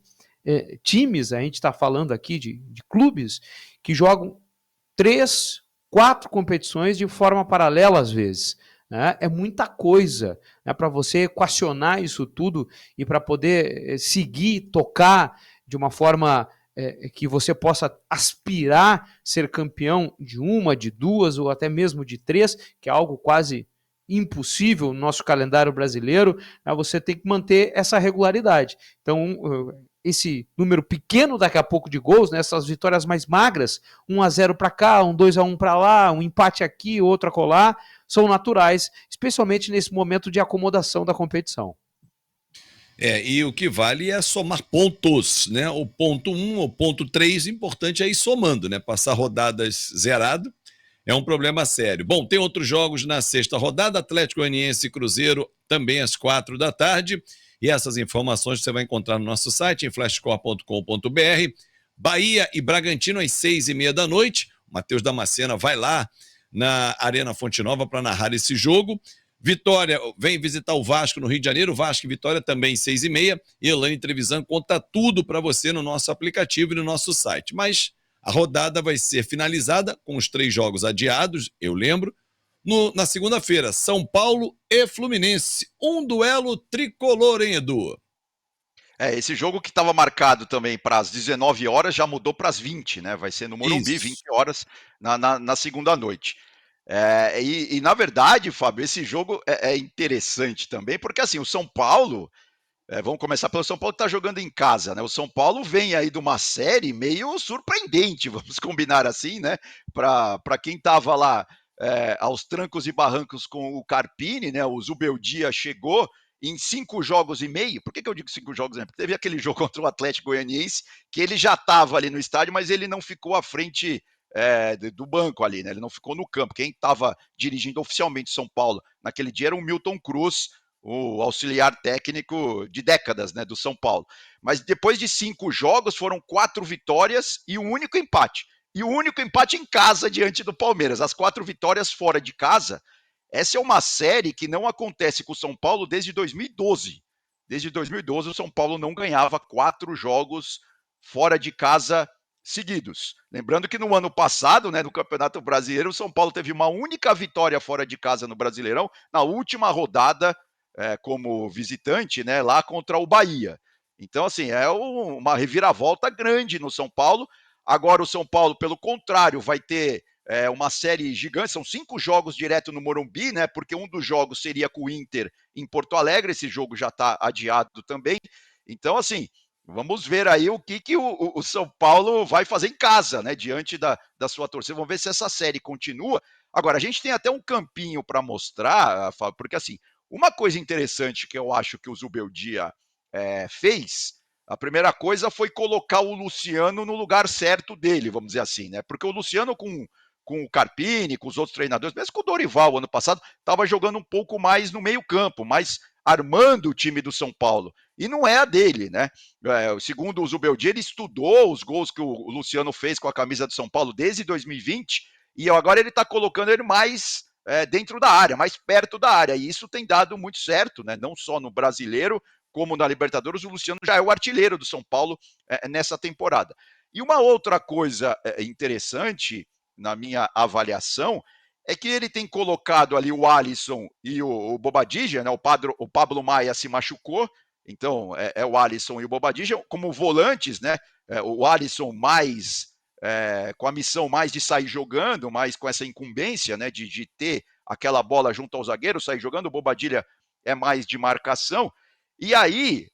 times, a gente está falando aqui de clubes que jogam 3, 4 competições de forma paralela às vezes. Né? É muita coisa, né? Para você equacionar isso tudo e para poder seguir, tocar de uma forma que você possa aspirar ser campeão de uma, de duas ou até mesmo de 3, que é algo quase impossível no nosso calendário brasileiro, né? Você tem que manter essa regularidade. Então, esse número pequeno daqui a pouco de gols, né, essas vitórias mais magras, 1-0 para cá, 2-1 para lá, um empate aqui, outro acolá, são naturais, especialmente nesse momento de acomodação da competição. E o que vale é somar pontos, né? O ponto 1, o ponto 3, importante é ir somando, né? Passar rodadas zerado é um problema sério. Bom, tem outros jogos na sexta rodada, Atlético Goianiense e Cruzeiro, também às 4 da tarde. E essas informações você vai encontrar no nosso site, em flashscore.com.br. Bahia e Bragantino às 6h30 da noite. O Matheus Damascena vai lá na Arena Fonte Nova para narrar esse jogo. Vitória vem visitar o Vasco no Rio de Janeiro. Vasco e Vitória também 6h30. E Elaine Trevisan conta tudo para você no nosso aplicativo e no nosso site. Mas a rodada vai ser finalizada com os 3 jogos adiados, eu lembro. Na segunda-feira, São Paulo e Fluminense. Um duelo tricolor, hein, Edu? Esse jogo que estava marcado também para as 19 horas já mudou para as 20, né? Vai ser no Morumbi, 20 Isso. horas na segunda noite. Na verdade, Fábio, esse jogo é interessante também, porque assim, o São Paulo, vamos começar pelo São Paulo que está jogando em casa, né? O São Paulo vem aí de uma série meio surpreendente, vamos combinar assim, né? Para quem estava lá aos trancos e barrancos com o Carpini, né? O Zubeldia chegou em 5 jogos e meio. Por que eu digo 5 jogos e meio? Porque teve aquele jogo contra o Atlético Goianiense que ele já estava ali no estádio, mas ele não ficou à frente do banco ali, né? Ele não ficou no campo. Quem estava dirigindo oficialmente São Paulo naquele dia era o Milton Cruz, o auxiliar técnico de décadas, né, do São Paulo. Mas depois de 5 jogos, foram 4 vitórias e um único empate. E o único empate em casa diante do Palmeiras. As 4 vitórias fora de casa. Essa é uma série que não acontece com o São Paulo desde 2012. Desde 2012, o São Paulo não ganhava 4 jogos fora de casa seguidos. Lembrando que no ano passado, né, no Campeonato Brasileiro, o São Paulo teve uma única vitória fora de casa no Brasileirão, na última rodada como visitante, né, lá contra o Bahia. Então, assim, uma reviravolta grande no São Paulo. Agora o São Paulo, pelo contrário, vai ter uma série gigante, são 5 jogos direto no Morumbi, né? Porque um dos jogos seria com o Inter em Porto Alegre, esse jogo já está adiado também. Então, assim, vamos ver aí o que o São Paulo vai fazer em casa, né? Diante da sua torcida. Vamos ver se essa série continua. Agora, a gente tem até um campinho para mostrar, porque assim, uma coisa interessante que eu acho que o Zubeldia fez, a primeira coisa foi colocar o Luciano no lugar certo dele, vamos dizer assim, né? Porque o Luciano, com com o Carpini, com os outros treinadores, mesmo com o Dorival ano passado, estava jogando um pouco mais no meio campo, mais armando o time do São Paulo. E não é a dele, né? Segundo o Zubeldia, ele estudou os gols que o Luciano fez com a camisa do São Paulo desde 2020, e agora ele está colocando ele mais dentro da área, mais perto da área, e isso tem dado muito certo, né? Não só no Brasileiro, como na Libertadores, o Luciano já é o artilheiro do São Paulo nessa temporada. E uma outra coisa interessante, na minha avaliação, é que ele tem colocado ali o Alisson e o Bobadilla, né? O Pablo Maia se machucou, então o Alisson e o Bobadilla como volantes, né? O Alisson mais com a missão mais de sair jogando, mais com essa incumbência, né? De ter aquela bola junto ao zagueiro, sair jogando. O Bobadilla é mais de marcação. E aí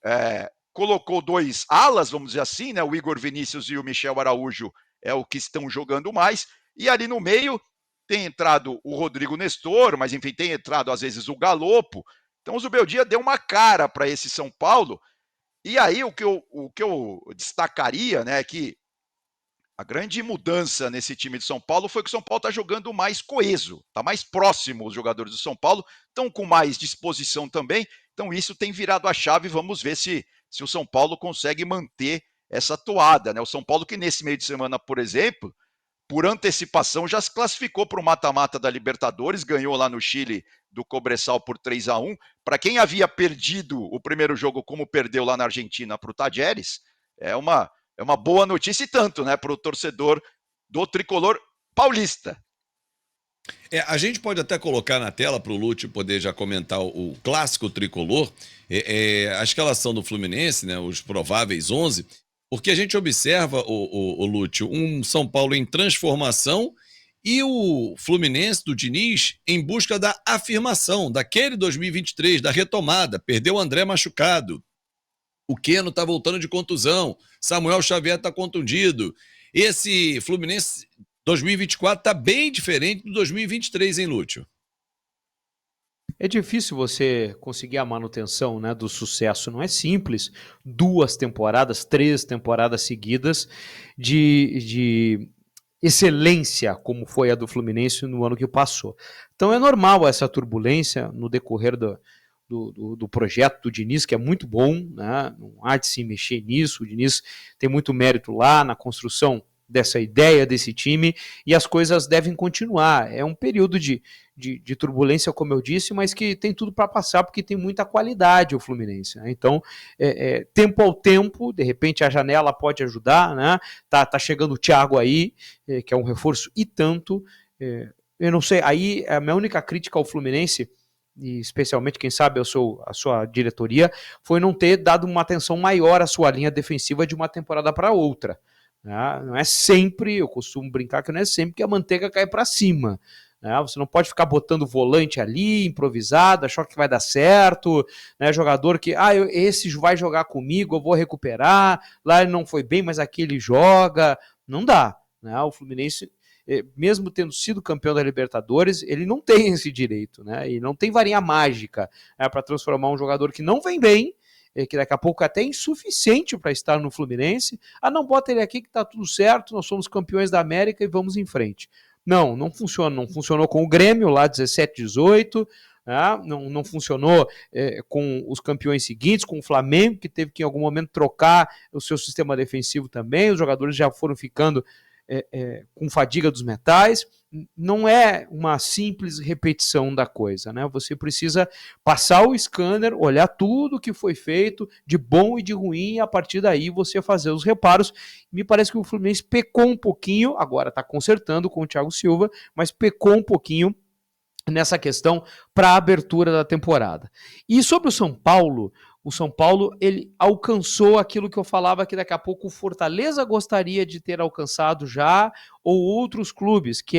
colocou 2 alas, vamos dizer assim, né? O Igor Vinícius e o Michel Araújo é o que estão jogando mais. E ali no meio tem entrado o Rodrigo Nestor, mas enfim, tem entrado às vezes o Galopo. Então o Zubeldia deu uma cara para esse São Paulo. E aí o que eu destacaria, né, é que a grande mudança nesse time de São Paulo foi que o São Paulo está jogando mais coeso, está mais próximo os jogadores do São Paulo, estão com mais disposição também. Então isso tem virado a chave. Vamos ver se o São Paulo consegue manter essa toada, né? O São Paulo que nesse meio de semana, por exemplo, por antecipação, já se classificou para o mata-mata da Libertadores, ganhou lá no Chile do Cobresal por 3-1. Para quem havia perdido o primeiro jogo, como perdeu lá na Argentina para o Tajeres, é uma boa notícia e tanto, né, para o torcedor do tricolor paulista. A gente pode até colocar na tela para o Lúcio poder já comentar o clássico tricolor, a escalação do Fluminense, né, os prováveis 11, porque a gente observa, o Lúcio, um São Paulo em transformação e o Fluminense do Diniz em busca da afirmação, daquele 2023, da retomada. Perdeu o André machucado, o Keno está voltando de contusão, Samuel Xavier está contundido. Esse Fluminense 2024 está bem diferente do 2023, hein, Lúcio? É difícil você conseguir a manutenção, né, do sucesso, não é simples. 2 temporadas, 3 temporadas seguidas de excelência, como foi a do Fluminense no ano que passou. Então é normal essa turbulência no decorrer do projeto do Diniz, que é muito bom, né? Não há de se mexer nisso. O Diniz tem muito mérito lá na construção dessa ideia, desse time, e as coisas devem continuar. É um período de turbulência, como eu disse, mas que tem tudo para passar, porque tem muita qualidade o Fluminense, né? Então, tempo ao tempo, de repente a janela pode ajudar, né? Tá chegando o Thiago aí, que é um reforço e tanto. Eu não sei, aí a minha única crítica ao Fluminense, e especialmente, quem sabe, a sua diretoria, foi não ter dado uma atenção maior à sua linha defensiva de uma temporada para outra. Não é sempre, eu costumo brincar que não é sempre que a manteiga cai para cima. Você não pode ficar botando volante ali, improvisado, achar que vai dar certo, né? Jogador que, esse vai jogar comigo, eu vou recuperar, lá ele não foi bem, mas aqui ele joga. Não dá, né? O Fluminense, mesmo tendo sido campeão da Libertadores, ele não tem esse direito, né? E não tem varinha mágica para transformar um jogador que não vem bem, que daqui a pouco até é insuficiente para estar no Fluminense. Não, bota ele aqui que tá tudo certo, nós somos campeões da América e vamos em frente. Não funciona. Não funcionou com o Grêmio lá 17, 18, não funcionou com os campeões seguintes, com o Flamengo, que teve que em algum momento trocar o seu sistema defensivo também. Os jogadores já foram ficando com fadiga dos metais. Não é uma simples repetição da coisa, né? Você precisa passar o scanner, olhar tudo que foi feito de bom e de ruim, e a partir daí você fazer os reparos. Me parece que o Fluminense pecou um pouquinho, agora está consertando com o Thiago Silva, mas pecou um pouquinho nessa questão para a abertura da temporada. E sobre o São Paulo, ele alcançou aquilo que eu falava, que daqui a pouco o Fortaleza gostaria de ter alcançado já, ou outros clubes, que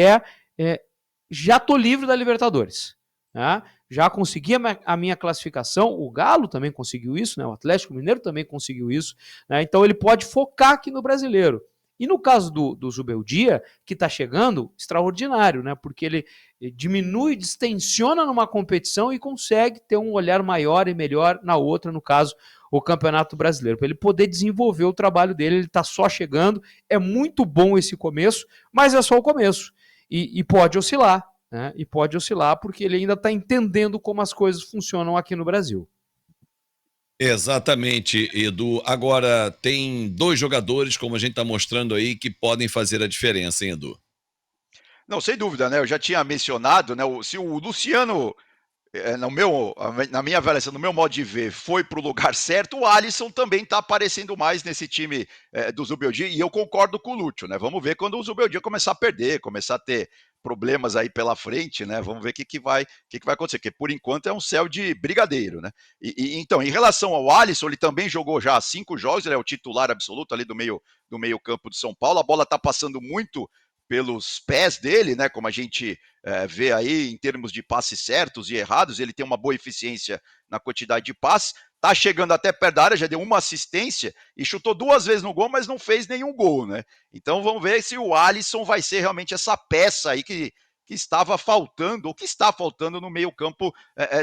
já tô livre da Libertadores, né? Já consegui a minha classificação, o Galo também conseguiu isso, né? O Atlético Mineiro também conseguiu isso, né? Então ele pode focar aqui no Brasileiro. E no caso do Zubeldia, que está chegando, extraordinário, né? Porque ele diminui, distensiona numa competição e consegue ter um olhar maior e melhor na outra, no caso, o Campeonato Brasileiro. Para ele poder desenvolver o trabalho dele, ele está só chegando. É muito bom esse começo, mas é só o começo. e pode oscilar, né? E pode oscilar porque ele ainda está entendendo como as coisas funcionam aqui no Brasil. Exatamente, Edu. Agora, tem dois jogadores, como a gente está mostrando aí, que podem fazer a diferença, hein, Edu? Não, sem dúvida, né? Eu já tinha mencionado, né? Se o Luciano, na minha avaliação, no meu modo de ver, foi para o lugar certo, o Alisson também está aparecendo mais nesse time do Zubeldia, e eu concordo com o Lúcio, né? Vamos ver quando o Zubeldia começar a perder, começar a ter problemas aí pela frente, né? Vamos ver o que vai acontecer, porque por enquanto é um céu de brigadeiro, né? Então, em relação ao Alisson, ele também jogou já 5 jogos, ele é o titular absoluto ali do meio campo de São Paulo, a bola está passando muito pelos pés dele, né? Como a gente vê aí em termos de passes certos e errados, ele tem uma boa eficiência na quantidade de passes, tá chegando até perto da área, já deu uma assistência e chutou 2 vezes no gol, mas não fez nenhum gol, né? Então vamos ver se o Alisson vai ser realmente essa peça aí que estava faltando, ou que está faltando no meio-campo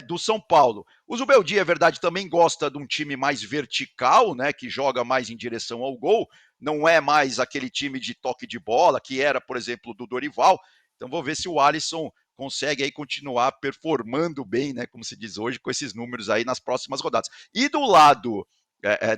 do São Paulo. O Zubeldia, é verdade, também gosta de um time mais vertical, né? Que joga mais em direção ao gol, não é mais aquele time de toque de bola que era, por exemplo, do Dorival. Então vou ver se o Alisson consegue aí continuar performando bem, né, como se diz hoje, com esses números aí nas próximas rodadas. E do lado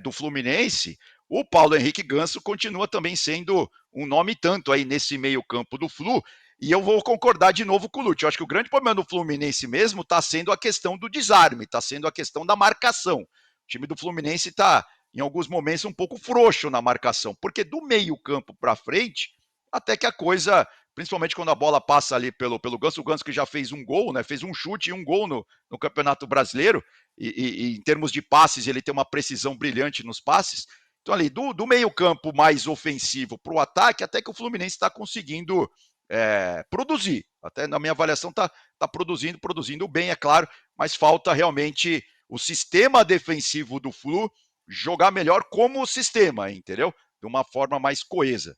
do Fluminense, o Paulo Henrique Ganso continua também sendo um nome tanto aí nesse meio-campo do Flu. E eu vou concordar de novo com o Lúcio. Eu acho que o grande problema do Fluminense mesmo está sendo a questão do desarme, está sendo a questão da marcação. O time do Fluminense está, em alguns momentos, um pouco frouxo na marcação, porque do meio-campo para frente, até que a coisa, principalmente quando a bola passa ali pelo Ganso, o Ganso que já fez um gol, né? Fez um chute e um gol no Campeonato Brasileiro, e em termos de passes, ele tem uma precisão brilhante nos passes. Então, ali, do meio-campo mais ofensivo para o ataque, até que o Fluminense está conseguindo produzir. Até na minha avaliação, está produzindo bem, é claro, mas falta realmente o sistema defensivo do Flu jogar melhor como sistema, entendeu? De uma forma mais coesa.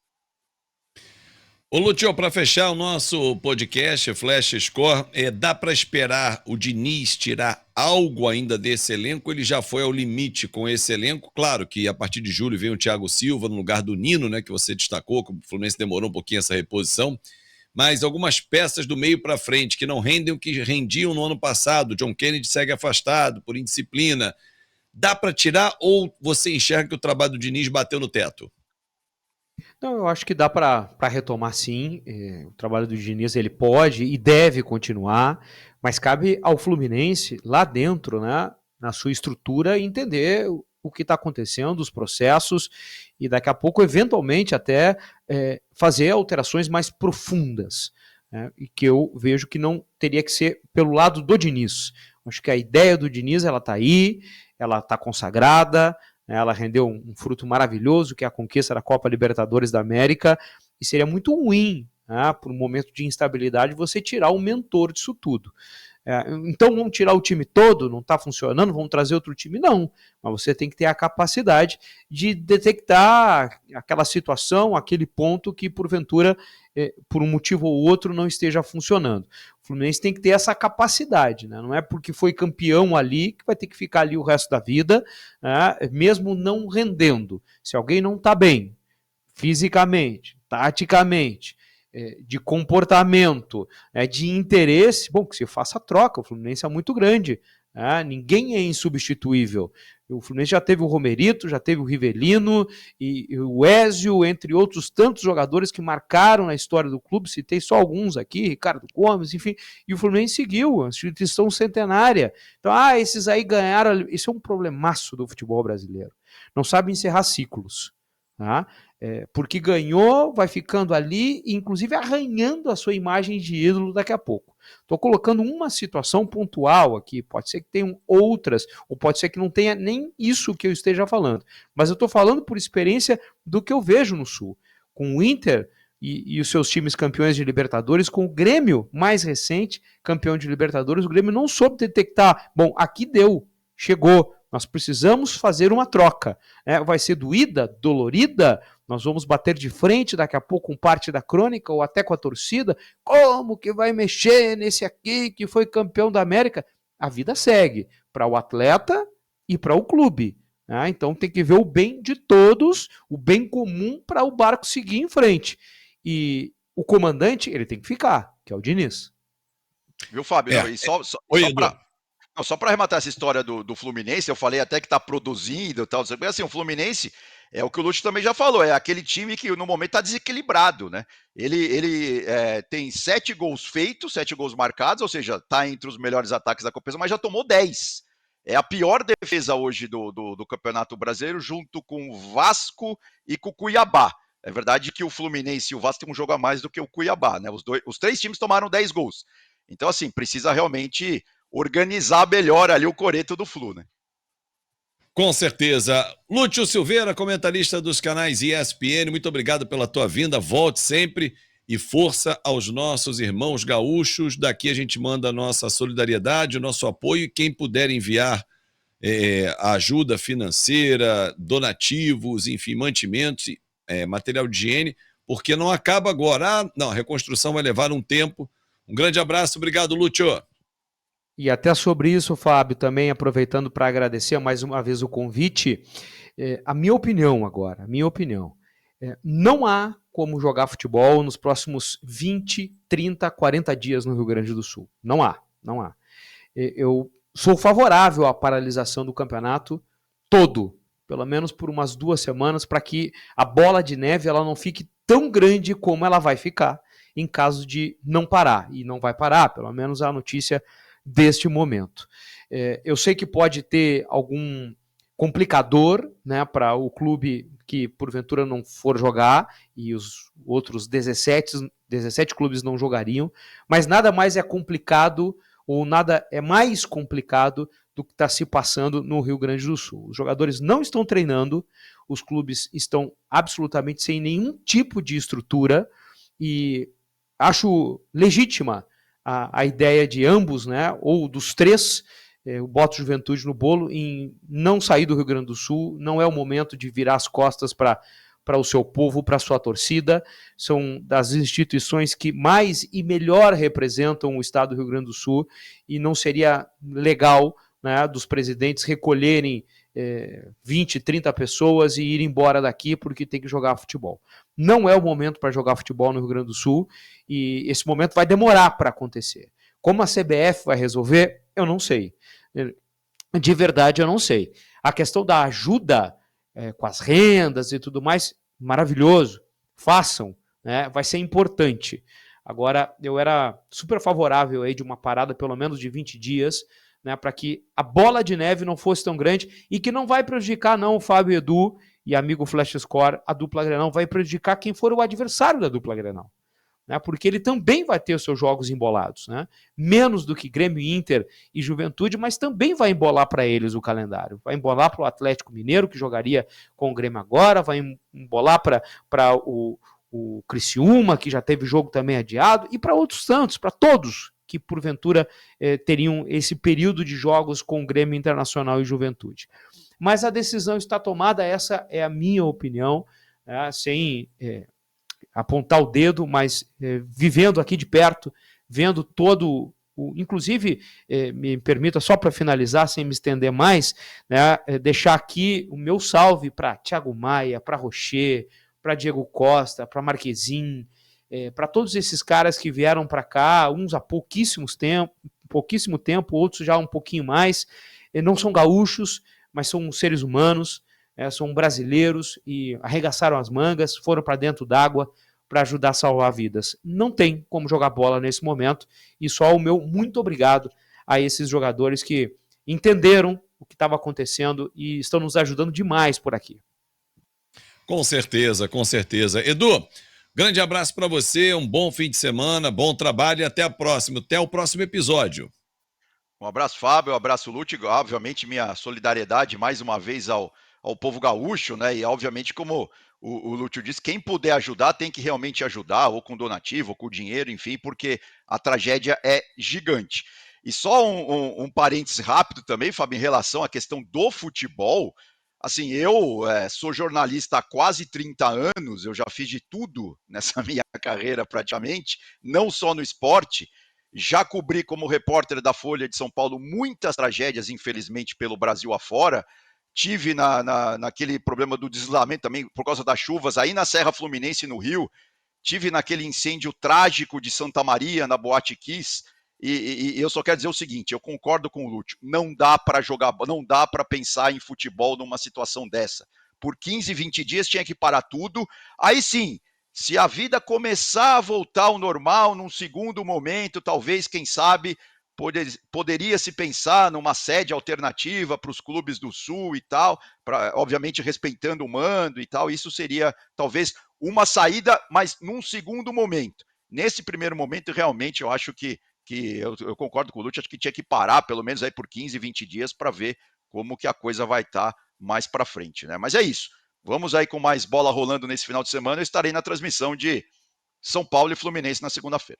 Ô, Lúcio, para fechar o nosso podcast Flash Score, dá para esperar o Diniz tirar algo ainda desse elenco? Ele já foi ao limite com esse elenco? Claro que a partir de julho vem o Thiago Silva no lugar do Nino, né, que você destacou, que o Fluminense demorou um pouquinho essa reposição, mas algumas peças do meio para frente que não rendem o que rendiam no ano passado. John Kennedy segue afastado por indisciplina. Dá para tirar ou você enxerga que o trabalho do Diniz bateu no teto? Não, eu acho que dá para retomar sim. O trabalho do Diniz ele pode e deve continuar, mas cabe ao Fluminense lá dentro, né, na sua estrutura, entender o que está acontecendo, os processos, e daqui a pouco, eventualmente, até fazer alterações mais profundas, né, e que eu vejo que não teria que ser pelo lado do Diniz. Acho que a ideia do Diniz ela está aí, ela está consagrada. Ela rendeu um fruto maravilhoso, que é a conquista da Copa Libertadores da América, e seria muito ruim, né, por um momento de instabilidade, você tirar o mentor disso tudo. Então vamos tirar o time todo, não está funcionando, vamos trazer outro time? Não, mas você tem que ter a capacidade de detectar aquela situação, aquele ponto que porventura, por um motivo ou outro, não esteja funcionando. O Fluminense tem que ter essa capacidade, né? Não é porque foi campeão ali que vai ter que ficar ali o resto da vida, né, mesmo não rendendo. Se alguém não está bem, fisicamente, taticamente, de comportamento, de interesse, bom, que se faça a troca. O Fluminense é muito grande, ninguém é insubstituível. O Fluminense já teve o Romerito, já teve o Rivelino e o Ézio, entre outros tantos jogadores que marcaram na história do clube. Citei só alguns aqui, Ricardo Gomes, enfim, e o Fluminense seguiu, a instituição centenária. Então, esses aí ganharam. Isso é um problemaço do futebol brasileiro. Não sabe encerrar ciclos, tá? Porque ganhou, vai ficando ali, inclusive arranhando a sua imagem de ídolo daqui a pouco. Estou colocando uma situação pontual aqui, pode ser que tenham outras, ou pode ser que não tenha nem isso que eu esteja falando, mas eu estou falando por experiência do que eu vejo no Sul, com o Inter e os seus times campeões de Libertadores, com o Grêmio mais recente, campeão de Libertadores. O Grêmio não soube detectar, bom, aqui deu, chegou, nós precisamos fazer uma troca, vai ser doída, dolorida, nós vamos bater de frente daqui a pouco com parte da crônica ou até com a torcida. Como que vai mexer nesse aqui que foi campeão da América? A vida segue para o atleta e para o clube. Então tem que ver o bem de todos, o bem comum para o barco seguir em frente. E o comandante, ele tem que ficar, que é o Diniz. Viu, Fábio? Não, e Oi, Edu. só para arrematar essa história do Fluminense, eu falei até que tá produzindo e tal, assim, o Fluminense é o que o Lúcio também já falou, é aquele time que no momento tá desequilibrado, né? Ele tem 7 gols feitos, 7 gols marcados, ou seja, tá entre os melhores ataques da competição, mas já tomou 10. É a pior defesa hoje do Campeonato Brasileiro, junto com o Vasco e com o Cuiabá. É verdade que o Fluminense e o Vasco tem um jogo a mais do que o Cuiabá, né? Os 3 times tomaram 10 gols. Então, assim, precisa realmente organizar melhor ali o coreto do Flu, né? Com certeza. Lúcio Silveira, comentarista dos canais ESPN, muito obrigado pela tua vinda. Volte sempre e força aos nossos irmãos gaúchos. Daqui a gente manda a nossa solidariedade, o nosso apoio e quem puder enviar ajuda financeira, donativos, enfim, mantimentos, material de higiene, porque não acaba agora. Não, a reconstrução vai levar um tempo. Um grande abraço, obrigado, Lúcio. E até sobre isso, Fábio, também aproveitando para agradecer mais uma vez o convite, a minha opinião agora, não há como jogar futebol nos próximos 20, 30, 40 dias no Rio Grande do Sul. Não há. Eu sou favorável à paralisação do campeonato todo, pelo menos por umas 2 semanas, para que a bola de neve ela não fique tão grande como ela vai ficar em caso de não parar. E não vai parar, pelo menos a notícia deste momento. Eu sei que pode ter algum complicador, né, para o clube que porventura não for jogar e os outros 17 clubes não jogariam, mas nada mais é complicado ou nada é mais complicado do que está se passando no Rio Grande do Sul. Os jogadores não estão treinando, os clubes estão absolutamente sem nenhum tipo de estrutura e acho legítima a ideia de ambos, né, ou dos 3, eu boto Juventude no bolo, em não sair do Rio Grande do Sul. Não é o momento de virar as costas para o seu povo, para a sua torcida. São das instituições que mais e melhor representam o estado do Rio Grande do Sul e não seria legal, né, dos presidentes recolherem 20, 30 pessoas e ir embora daqui porque tem que jogar futebol. Não é o momento para jogar futebol no Rio Grande do Sul e esse momento vai demorar para acontecer. Como a CBF vai resolver, eu não sei. De verdade, eu não sei. A questão da ajuda com as rendas e tudo mais, maravilhoso. Façam, né? Vai ser importante. Agora, eu era super favorável aí de uma parada pelo menos de 20 dias, né, para que a bola de neve não fosse tão grande e que não vai prejudicar não o Fábio Edu e amigo Flash Score, a dupla Grenal, vai prejudicar quem for o adversário da dupla Grenal, né, porque ele também vai ter os seus jogos embolados, né, menos do que Grêmio, Inter e Juventude, mas também vai embolar para eles o calendário, vai embolar para o Atlético Mineiro, que jogaria com o Grêmio agora, vai embolar para o Criciúma, que já teve jogo também adiado, e para outros tantos, para todos que porventura teriam esse período de jogos com o Grêmio Internacional e Juventude. Mas a decisão está tomada, essa é a minha opinião, sem apontar o dedo, mas vivendo aqui de perto, vendo todo inclusive, me permita só para finalizar, sem me estender mais, né, deixar aqui o meu salve para Thiago Maia, para Rocher, para Diego Costa, para Marquezin, para todos esses caras que vieram para cá, uns há pouquíssimo tempo, outros já um pouquinho mais, não são gaúchos, mas são seres humanos, são brasileiros e arregaçaram as mangas, foram para dentro d'água para ajudar a salvar vidas. Não tem como jogar bola nesse momento e só o meu muito obrigado a esses jogadores que entenderam o que estava acontecendo e estão nos ajudando demais por aqui. Com certeza, com certeza. Edu, grande abraço para você, um bom fim de semana, bom trabalho e até a próxima, até o próximo episódio. Um abraço, Fábio, um abraço, Lúcio. Obviamente, minha solidariedade mais uma vez ao povo gaúcho, né? E obviamente, como o Lúcio disse, quem puder ajudar tem que realmente ajudar, ou com donativo, ou com dinheiro, enfim, porque a tragédia é gigante. E só um parênteses rápido também, Fábio, em relação à questão do futebol. Assim, eu sou jornalista há quase 30 anos, eu já fiz de tudo nessa minha carreira praticamente, não só no esporte. Já cobri como repórter da Folha de São Paulo muitas tragédias, infelizmente, pelo Brasil afora. Tive naquele problema do deslizamento também, por causa das chuvas, aí na Serra Fluminense, no Rio, tive naquele incêndio trágico de Santa Maria, na Boate Kiss, e eu só quero dizer o seguinte, eu concordo com o Lúcio, não dá para jogar, não dá para pensar em futebol numa situação dessa. Por 15, 20 dias tinha que parar tudo, aí sim, se a vida começar a voltar ao normal num segundo momento, talvez, quem sabe, poderia se pensar numa sede alternativa para os clubes do Sul e tal, obviamente respeitando o mando e tal, isso seria talvez uma saída, mas num segundo momento. Nesse primeiro momento, realmente, eu acho que eu concordo com o Lúcio, acho que tinha que parar pelo menos aí por 15, 20 dias para ver como que a coisa vai estar mais para frente, né? Mas é isso. Vamos aí com mais bola rolando nesse final de semana. Eu estarei na transmissão de São Paulo e Fluminense na segunda-feira.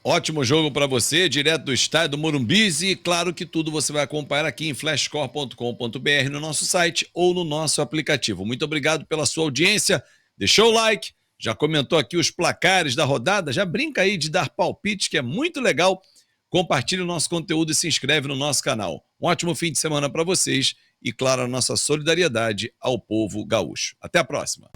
Ótimo jogo para você, direto do estádio do Morumbi, e claro que tudo você vai acompanhar aqui em flashscore.com.br no nosso site ou no nosso aplicativo. Muito obrigado pela sua audiência, deixou o like, já comentou aqui os placares da rodada, já brinca aí de dar palpite, que é muito legal. Compartilhe o nosso conteúdo e se inscreve no nosso canal. Um ótimo fim de semana para vocês e, claro, a nossa solidariedade ao povo gaúcho. Até a próxima.